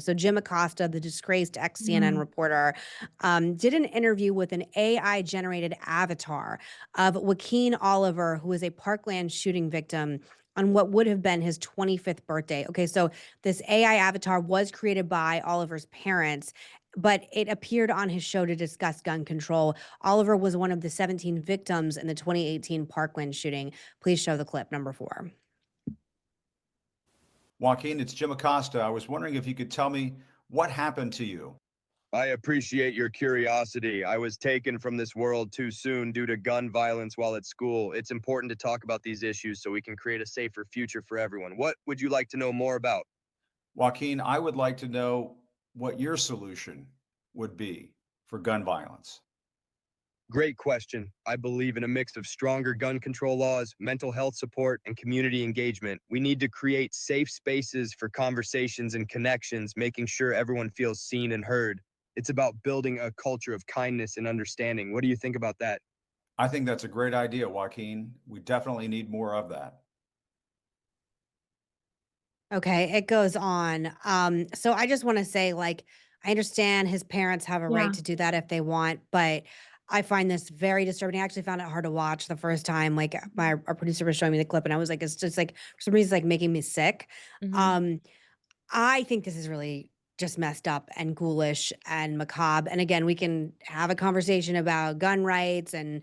So Jim Acosta, the disgraced ex-CNN reporter, did an interview with an AI-generated avatar of Joaquin Oliver, who was a Parkland shooting victim on what would have been his 25th birthday. Okay, so this AI avatar was created by Oliver's parents, but it appeared on his show to discuss gun control. Oliver was one of the 17 victims in the 2018 Parkland shooting. Please show the clip, number 4. Joaquin, it's Jim Acosta. I was wondering if you could tell me what happened to you. I appreciate your curiosity. I was taken from this world too soon due to gun violence while at school. It's important to talk about these issues so we can create a safer future for everyone. What would you like to know more about? Joaquin, I would like to know what your solution would be for gun violence. Great question. I believe in a mix of stronger gun control laws, mental health support, and community engagement. We need to create safe spaces for conversations and connections, making sure everyone feels seen and heard. It's about building a culture of kindness and understanding. What do you think about that? I think that's a great idea, Joaquin. We definitely need more of that. Okay, it goes on. So I just want to say, like, I understand his parents have a right Yeah. to do that if they want, but I find this very disturbing. I actually found it hard to watch the first time. Like our producer was showing me the clip, and I was like, it's just like for some reason, it's like making me sick. Mhm. Um, I think this is really just messed up and ghoulish and macabre. And again, we can have a conversation about gun rights and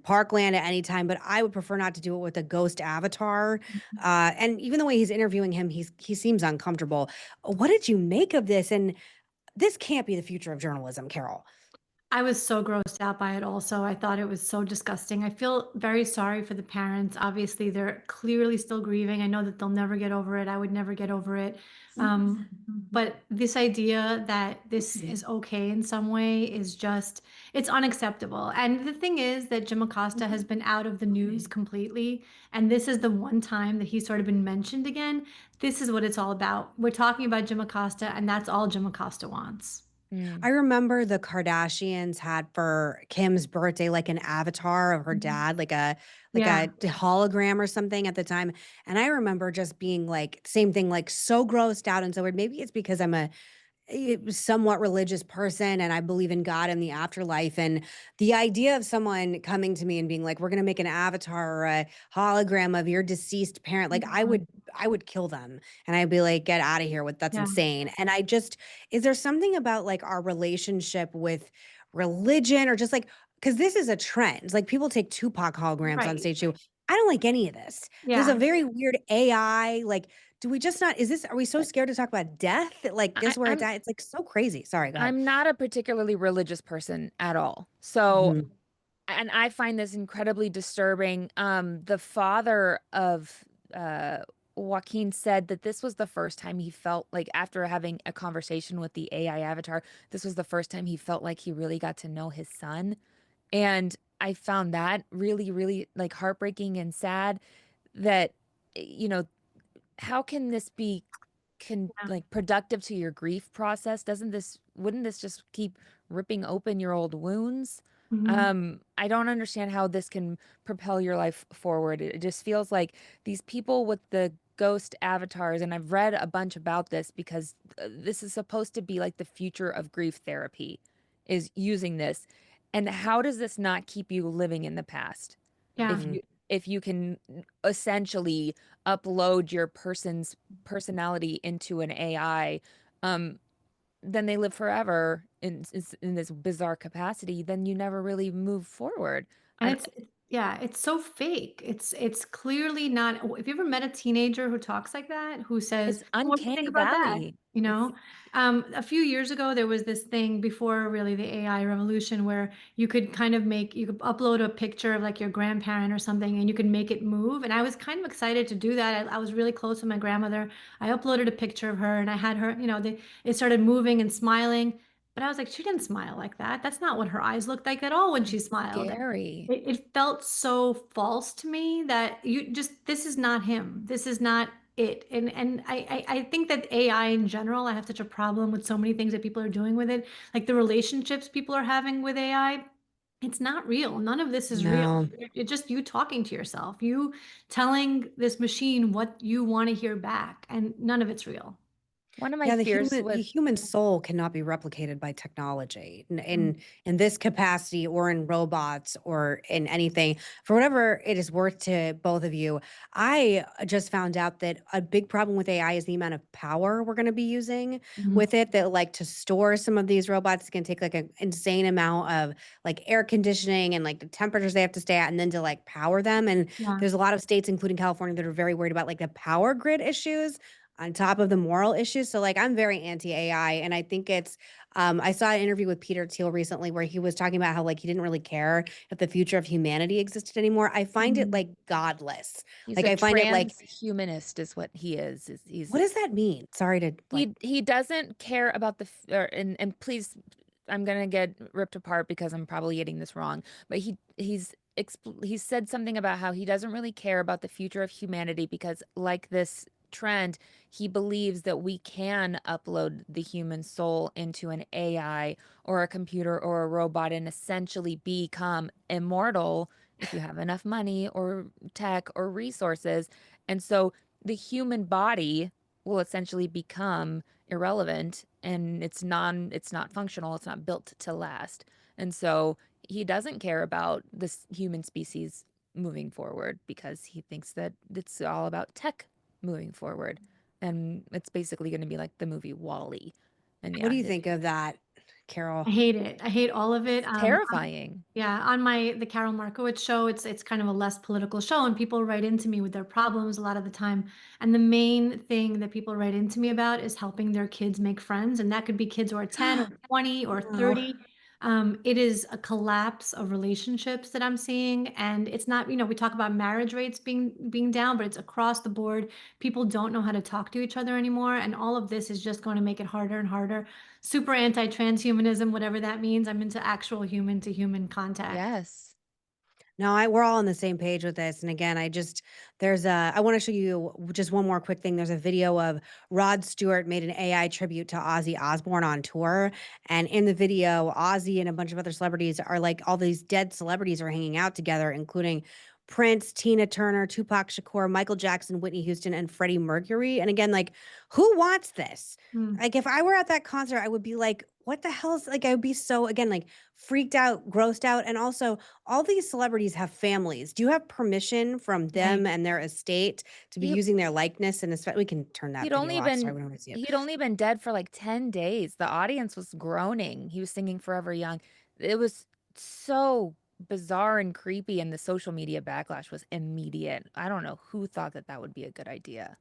Parkland at any time, but I would prefer not to do it with a ghost avatar. And even the way he's interviewing him, he seems uncomfortable. What did you make of this? And this can't be the future of journalism, Carol. I was so grossed out by it also. I thought it was so disgusting. I feel very sorry for the parents. Obviously, they're clearly still grieving. I know that they'll never get over it. I would never get over it. But this idea that this is okay in some way is just, it's unacceptable. And the thing is that Jim Acosta has been out of the news completely. And this is the one time that he's sort of been mentioned again. This is what it's all about. We're talking about Jim Acosta, and that's all Jim Acosta wants. I remember the Kardashians had for Kim's birthday, like an avatar of her Mhm. dad, like Yeah. a hologram or something at the time. And I remember just being like, same thing, like so grossed out and so weird. Maybe it's because I'm a somewhat religious person and I believe in God and the afterlife. And the idea of someone coming to me and being like, we're gonna make an avatar or a hologram of your deceased parent, like Mhm. I would kill them. And I'd be like, get out of here with that's Yeah. insane. And I just is there something about like our relationship with religion or just like because this is a trend. Like people take Tupac holograms on Right. stage too. I don't like any of this. There's a Yeah. very weird AI, like do we just not is this are we so scared to talk about death? Like I, this where it's I'm at? It's like so crazy. Sorry, go ahead. I'm not a particularly religious person at all. So, Mhm. and I find this incredibly disturbing. The father of Joaquin said that this was the first time he felt like after having a conversation with the AI avatar, this was the first time he felt like he really got to know his son. And I found that really, really like heartbreaking and sad that, you know, how can this be Yeah. like productive to your grief process? Wouldn't this just keep ripping open your old wounds? Mhm. I don't understand how this can propel your life forward. It just feels like these people with the ghost avatars, and I've read a bunch about this because this is supposed to be like the future of grief therapy, is using this. And how does this not keep you living in the past? Yeah. If Mhm. you can essentially upload your person's personality into an AI, um, then they live forever in this bizarre capacity. Then you never really move forward. And I yeah, it's so fake. It's clearly not. If you ever met a teenager who talks like that, who says, It's "Oh, what do you think uncanny about that?" valley. You It's know, a few years ago there was this thing before really the AI revolution where you could upload a picture of like your grandparent or something and you could make it move. And I was kind of excited to do that. I was really close with my grandmother. I uploaded a picture of her and I had her, it started moving and smiling. But I was like, she didn't smile like that. That's not what her eyes looked like at all when she smiled. scary. It felt so false to me that this is not him. This is not it. And I think that AI in general, I have such a problem with so many things that people are doing with it. Like the relationships people are having with AI, it's not real. None of this is real. No. It's just you talking to yourself, you telling this machine what you want to hear back, and none of it's real. One of my Yeah, fears the with human soul cannot be replicated by technology Mm. in this capacity or in robots or in anything. For whatever it is worth to both of you, I just found out that a big problem with AI is the amount of power we're going to be using Mhm. with it. That like to store some of these robots can take like an insane amount of like air conditioning and like the temperatures they have to stay at, and then to like power them. And Yeah. there's a lot of states, including California, that are very worried about like the power grid issues on top of the moral issues. So like I'm very anti AI, and I think it's I saw an interview with Peter Thiel recently where he was talking about how like he didn't really care if the future of humanity existed anymore. I find it Mhm. like godless. he's Like a I find it like transhumanist is what he is what does that mean? Sorry to like he doesn't care about and please, I'm gonna get ripped apart because I'm probably getting this wrong, but he's said something about how he doesn't really care about the future of humanity because like this trend, he believes that we can upload the human soul into an AI or a computer or a robot and essentially become immortal if you have enough money or tech or resources. And so the human body will essentially become irrelevant and it's not functional, it's not built to last. And so he doesn't care about this human species moving forward because he thinks that it's all about tech moving forward. And it's basically going to be like the movie Wall-E. And what yeah, do you think of that, Carol? I hate it. I hate all of it. it's terrifying. Yeah, on the Carol Markowitz show, it's kind of a less political show, and people write into me with their problems a lot of the time. And the main thing that people write into me about is helping their kids make friends, and that could be kids who are 10 or 20 or No. 30. It is a collapse of relationships that I'm seeing, and it's not, we talk about marriage rates being down, but it's across the board. People don't know how to talk to each other anymore, and all of this is just going to make it harder and harder. Super anti-transhumanism, whatever that means. I'm into actual human to human contact. Yes. No, we're all on the same page with this. And again, I want to show you just one more quick thing. There's a video of Rod Stewart made an AI tribute to Ozzy Osbourne on tour. And in the video, Ozzy and a bunch of other celebrities are like all these dead celebrities are hanging out together, including Prince, Tina Turner, Tupac Shakur, Michael Jackson, Whitney Houston, and Freddie Mercury. And again, like, who wants this? Mm. Like, if I were at that concert, I would be like, what the hell is like, I would be so, again, like freaked out, grossed out. And also, all these celebrities have families. Do you have permission from them Right. and their estate to be He using their likeness? And we can turn that he'd video only off so been everyone can see it. he'd only been dead for like 10 days. The audience was groaning. He was singing Forever Young. It was so bizarre and creepy, and the social media backlash was immediate. I don't know who thought that that would be a good idea.